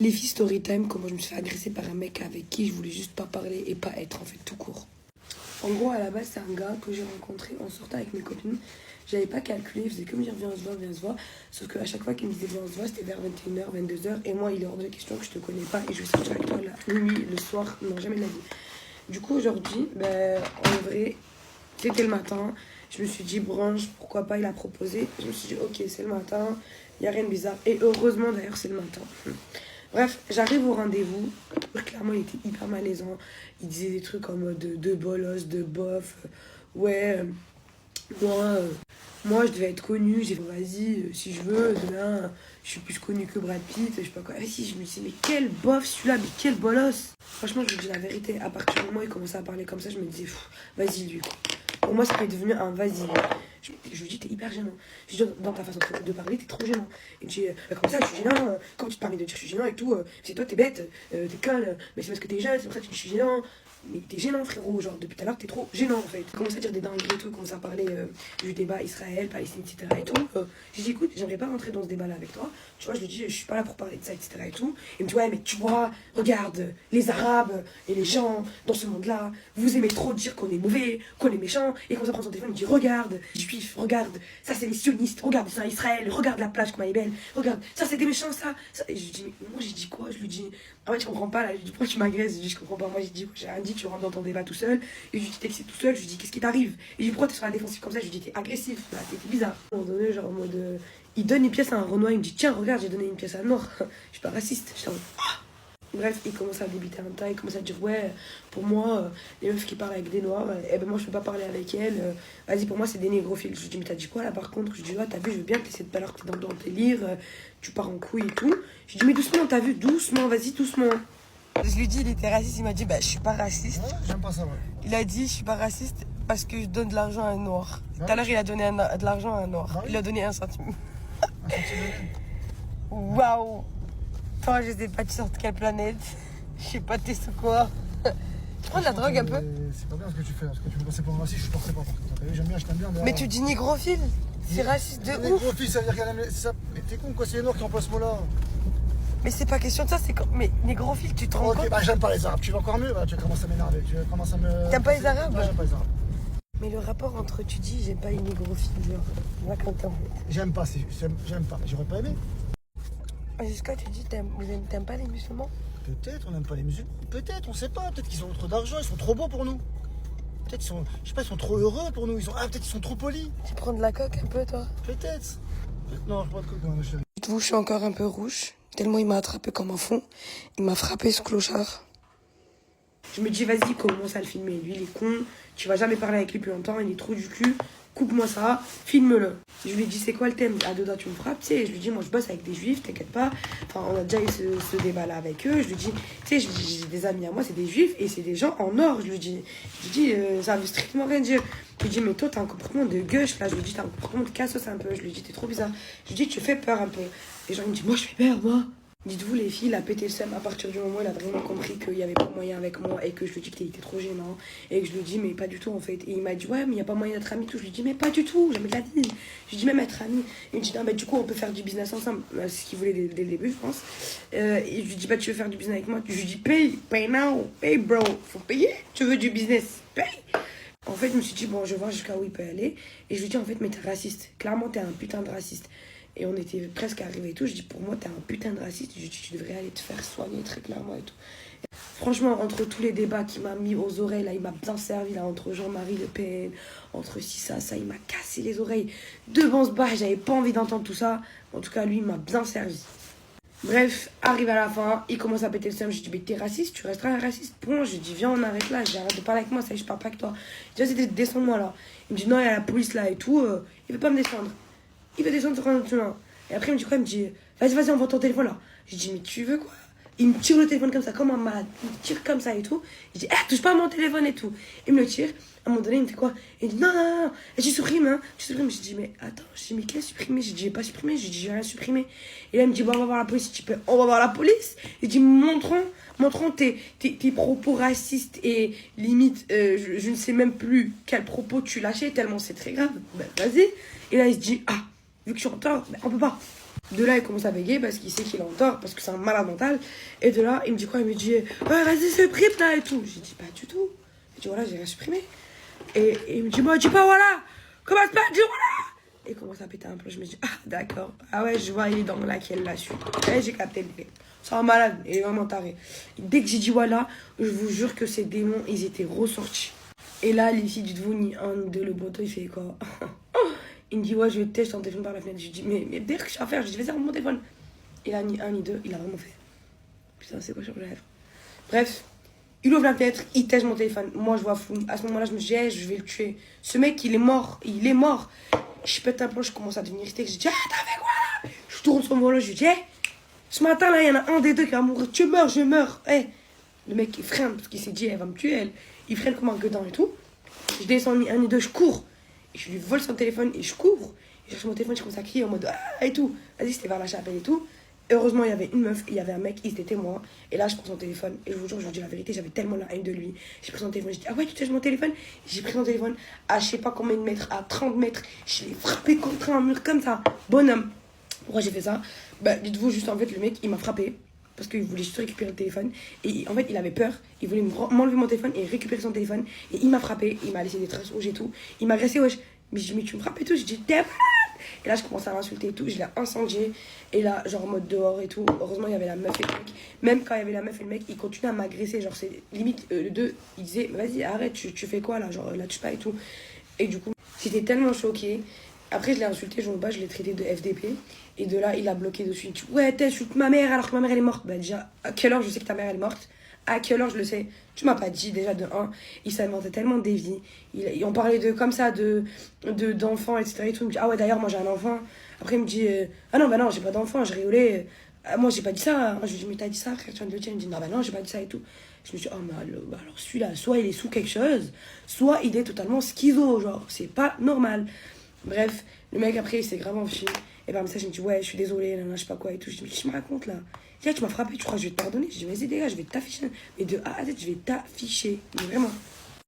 Les filles story time, comment je me suis fait agresser par un mec avec qui je voulais juste pas parler et pas être en fait tout court. En gros, à la base, c'est un gars que j'ai rencontré en sortant avec mes copines. J'avais pas calculé, il faisait comme dire viens on se voit, viens on se voit. Sauf qu'à chaque fois qu'il me disait viens on se voit, c'était vers 21h, 22h. Et moi, il est hors de question que je te connais pas et je vais sortir avec toi la nuit, le soir, non, jamais de la vie. Du coup, aujourd'hui, en vrai, c'était le matin. Je me suis dit, branche, pourquoi pas, il a proposé. Je me suis dit, ok, c'est le matin, il n'y a rien de bizarre. Et heureusement, d'ailleurs, c'est le matin. Bref, j'arrive au rendez-vous. Clairement, il était hyper malaisant. Il disait des trucs en mode de bolos, de bof. Ouais, moi, je devais être connue. J'ai dit, vas-y, si je veux, demain, je suis plus connue que Brad Pitt. Je sais pas quoi. Et si, je me disais, mais quel bof celui-là, mais quel bolos. Franchement, je vous dis la vérité. À partir du moment où il commençait à parler comme ça, je me disais, vas-y, lui. Pour moi, c'était devenu un vas-y. Je lui dis, t'es hyper gênant. Je lui dis, dans ta façon de parler, t'es trop gênant. Et je dis, comme ça, je suis gênant. Quand tu te permets de dire que je suis gênant et tout, c'est toi, t'es bête, t'es conne, mais c'est parce que t'es jeune, c'est pour ça que je suis gênant. Mais t'es gênant, frérot. Genre, depuis tout à l'heure, t'es trop gênant, en fait. Il commence à dire des dingueries et tout, il commence à parler du débat Israël, Palestine, etc. et tout. Je dis, écoute, j'aimerais pas rentrer dans ce débat-là avec toi. Tu vois, je lui dis, je suis pas là pour parler de ça, etc. et tout. Il me dit, ouais, mais tu vois, regarde, les Arabes et les gens dans ce monde-là, vous aimez trop dire qu'on est mauvais, qu'on est méchant. Et quand ça prend son téléphone, il me dit, regarde, les juifs, regarde, ça c'est les sionistes, regarde, c'est un Israël, regarde la plage comme elle est belle, regarde, ça c'est des méchants, ça. Et je lui dis, mais moi j'ai dit quoi? Je lui dis, ah ouais, tu comprends pas là, je lui dis, pourquoi tu m'agresses? Je lui dis, je comprends pas, moi j'ai dit, j'ai rien dit, tu rentres dans ton débat tout seul. Et je lui dis, t'es tout seul, je lui dis, qu'est-ce qui t'arrive? Et je lui dis, pourquoi t'es sur la défensive comme ça? Je lui dis, t'es agressif, là, t'es bizarre. À un moment donné, genre en mode, il donne une pièce à un Renoir, il me dit, tiens, regarde, j'ai donné une pièce à un Noir. Je suis pas raciste, je suis bref, il commence à débiter un tas, il commence à dire ouais, pour moi, les meufs qui parlent avec des noirs, eh ben moi je peux pas parler avec elles, vas-y pour moi c'est des négrophiles. Je lui dis mais t'as dit quoi là par contre? Je lui dis ouais t'as vu, je veux bien que t'essaies de pas alors que t'es dans tes livres, tu pars en couille et tout. Je lui dis mais doucement, t'as vu, doucement, vas-y doucement. Je lui dis il était raciste, il m'a dit bah je suis pas raciste. Ouais, j'aime pas ça, ouais. Il a dit je suis pas raciste parce que je donne de l'argent à un noir. Tout à l'heure il a donné de l'argent à un noir, il a donné 1 centime. Un centime. Waouh. Toi, je sais pas, tu sors de quelle planète? Je sais pas, t'es sous quoi? Tu prends de la drogue un peu? C'est pas bien ce que tu fais. Parce que tu me passais pour un raciste, je supportais pas. T'as vu, j'aime bien, je t'aime bien. Mais tu dis négrophile? C'est raciste de ouf. Négrophile, ça veut dire qu'elle aime ça. Mais t'es con quoi, c'est les noirs qui emploient ce mot-là. Mais c'est pas question de ça, c'est comme. Mais négrophile, tu te rends compte? Ok, bah j'aime pas les arabes. Tu vas encore mieux, bah tu commences à m'énerver. Tu commences à me. T'aimes pas les arabes? Ouais, j'aime pas les arabes. Mais le rapport entre tu dis j'aime pas les négrophiles, genre. Raconte en fait. J'aime pas, j'aime pas. J'aurais pas aimé. Jusqu'à tu dis t'aimes pas les musulmans? Peut-être, on n'aime pas les musulmans. Peut-être, on sait pas. Peut-être qu'ils ont trop d'argent, ils sont trop beaux pour nous. Peut-être ils sont, je sais pas, ils sont trop heureux pour nous. Peut-être qu'ils sont trop polis. Tu prends de la coque un peu, toi? Peut-être. Non, je prends de coke, moi, chérie. Je suis encore un peu rouge, tellement il m'a attrapé comme un fond. Il m'a frappé ce clochard. Je me dis, vas-y, commence à le filmer. Lui, il est con. Tu vas jamais parler avec lui plus longtemps. Il est trop du cul. Coupe-moi ça. Filme-le. Je lui dis, c'est quoi le thème? À deux doigts, tu me frappes. Tu sais, je lui dis, moi, je bosse avec des juifs, t'inquiète pas. Enfin, on a déjà eu ce débat-là avec eux. Je lui dis, tu sais, j'ai des amis à moi, c'est des juifs et c'est des gens en or. Je lui dis, ça veut strictement rien dire. Je lui dis, mais toi, t'as un comportement de gueule, là. Je lui dis, t'as un comportement de cassos un peu. Je lui dis, t'es trop bizarre. Je lui dis, tu fais peur un peu. Et genre, il me dit, moi, je fais peur, moi. Dites-vous, les filles, il a pété le seum à partir du moment où il a vraiment compris qu'il n'y avait pas moyen avec moi et que je lui dis qu'il était trop gênant. Et que je lui dis, mais pas du tout en fait. Et il m'a dit, ouais, mais il n'y a pas moyen d'être amis, tout. Je lui dis, mais pas du tout, jamais de la vie. Je lui dis, même être amis. Il me dit, non, bah du coup, on peut faire du business ensemble. C'est ce qu'il voulait dès le début, je pense. Et je lui dis, bah tu veux faire du business avec moi? Je lui dis, pay now, pay bro. Faut payer. Tu veux du business? Paye. En fait, je me suis dit, bon, je vais voir jusqu'à où il peut aller. Et je lui dis, en fait, mais t'es raciste. Clairement, t'es un putain de raciste. Et on était presque arrivés et tout. Je dis, pour moi, t'es un putain de raciste. Je dis, tu devrais aller te faire soigner très clairement et tout. Et franchement, entre tous les débats qu'il m'a mis aux oreilles, là, il m'a bien servi, là, entre Jean-Marie Le Pen, entre ci, ça, il m'a cassé les oreilles. Devant ce bar, j'avais pas envie d'entendre tout ça. En tout cas, lui, il m'a bien servi. Bref, arrive à la fin, il commence à péter le seum. Je dis, mais t'es raciste, tu resteras un raciste. Bon, je dis, viens, on arrête là. J'arrête de parler avec moi, ça y est, je parle pas avec toi. Je dis, vas-y, descends-moi là. Il me dit, non, il y a la police là et tout. Il veut pas me descendre. Il veut descendre sur un autre chemin. Et après, il me dit quoi? Il me dit, vas-y, on voit ton téléphone là. Je dis, mais tu veux quoi? Il me tire le téléphone comme ça, comme un malade. Il me tire comme ça et tout. Je dis, touche pas à mon téléphone et tout. Il me le tire. À un moment donné, il me fait quoi? Il me dit, non. Et tu supprimes, hein. Tu supprimes. Je dis, mais attends. Je dis, mais qu'est-ce que supprimé? Je dis, j'ai pas supprimé. Je dis, j'ai rien supprimé. Et là, il me dit, bon, on va voir la police. Tu peux, on va voir la police. Il dit, montrons tes propos racistes et limite, je ne sais même plus quel propos tu lâchais, tellement c'est très grave. Ben, vas-y. Et là, il se dit, vu que je suis en tort, on peut pas. De là, il commence à bégayer parce qu'il sait qu'il est en tort, parce que c'est un malade mental. Et de là, il me dit quoi? Il me dit, ouais, vas-y, supprime là et tout. J'ai dit, pas du tout. J'ai dit, voilà, j'ai rien supprimé. Et il me dit, moi, dis pas voilà. Commence pas à dire voilà. Et il commence à péter un plomb. Je me dis, ah, d'accord. Ah ouais, je vois, il est dans laquelle la suite. Et j'ai capté le délire. C'est un malade, il est vraiment taré. Dès que j'ai dit voilà, je vous jure que ces démons, ils étaient ressortis. Et là, les filles, dites-vous, ni un, ni deux, le poteau, il fait quoi? Il me dit, ouais, je vais tester ton téléphone par la fenêtre. Je lui dis, mais dès que je suis à faire, je dis, vas-y, remonte mon téléphone. Il a ni un, ni deux, il a vraiment fait. Putain, c'est quoi sur la lèvre? Bref, il ouvre la fenêtre, il teste mon téléphone. Moi, je vois flou. À ce moment-là, je me dis, hey, je vais le tuer. Ce mec, il est mort. Il est mort. Je pète un plomb, je commence à devenir irrité. Je dis, ah, t'as fait quoi là? Je tourne sur mon vélo, je lui dis, hey, ce matin là, il y en a un des deux qui va mourir. Tu meurs, je meurs. Hey. Le mec, il freine parce qu'il s'est dit, elle va me tuer, elle. Il freine comme un gueudin et tout. Je descends ni un ni deux, je cours. Et je lui vole son téléphone et je cours. Je cherche mon téléphone, je commence à crier en mode, ah, et tout. Vas-y, c'était vers la chapelle et tout. Heureusement, il y avait une meuf, il y avait un mec, il était témoin. Et là, je prends son téléphone. Et je vous jure, je lui dis la vérité, j'avais tellement la haine de lui. J'ai pris son téléphone, j'ai dit, ah ouais, tu tèches mon téléphone? J'ai pris son téléphone à je sais pas combien de mètres, à 30 mètres. Je l'ai frappé contre un mur comme ça. Bonhomme. Pourquoi j'ai fait ça? Bah, dites-vous, juste en fait, le mec, il m'a frappé. Parce qu'il voulait juste récupérer le téléphone. Et en fait, il avait peur. Il voulait m'enlever mon téléphone et récupérer son téléphone. Et il m'a frappé. Il m'a laissé des traces rouges et tout. Il m'a agressé, wesh. Mais je dis, mais tu me frappes et tout. Je dis, t'es malade. Et là, je commence à l'insulter et tout. Je l'ai incendié. Et là, genre en mode dehors et tout. Heureusement, il y avait la meuf et le mec. Même quand il y avait la meuf et le mec, il continuait à m'agresser. Genre, c'est limite, le deux, il disait, vas-y, arrête, tu fais quoi là? Genre, la touche pas et tout. Et du coup, j'étais tellement choquée. Après, je l'ai insulté, je l'ai traité de FDP. Et de là, il a bloqué dessus. Il dit, ouais, t'insultes ma mère alors que ma mère elle est morte. Bah, déjà, à quelle heure je sais que ta mère elle est morte? À quelle heure je le sais? Tu m'as pas dit déjà de un. Il s'inventait tellement des vies. On parlait de comme ça, d'enfants, etc. Et tout. Il me dit, ah ouais, d'ailleurs, moi j'ai un enfant. Après, il me dit, ah non, bah non, j'ai pas d'enfant. Je rigolais. Ah, moi, j'ai pas dit ça. Je lui dis, mais t'as dit ça, frère, tu viens de le dire. Il me dit, non, bah non, j'ai pas dit ça et tout. Je me suis dit, oh, mais alors celui-là, soit il est sous quelque chose, soit il est totalement schizo. Genre, c'est pas normal. Bref, le mec après il s'est grave enfui. Et par message il me dit ouais je suis désolée, je sais pas quoi et tout. Je dis mais tu me racontes là? Tu m'as frappé, tu crois que je vais te pardonner? Je dis vas-y les gars, je vais t'afficher. Mais de A à Z je vais t'afficher. Mais vraiment.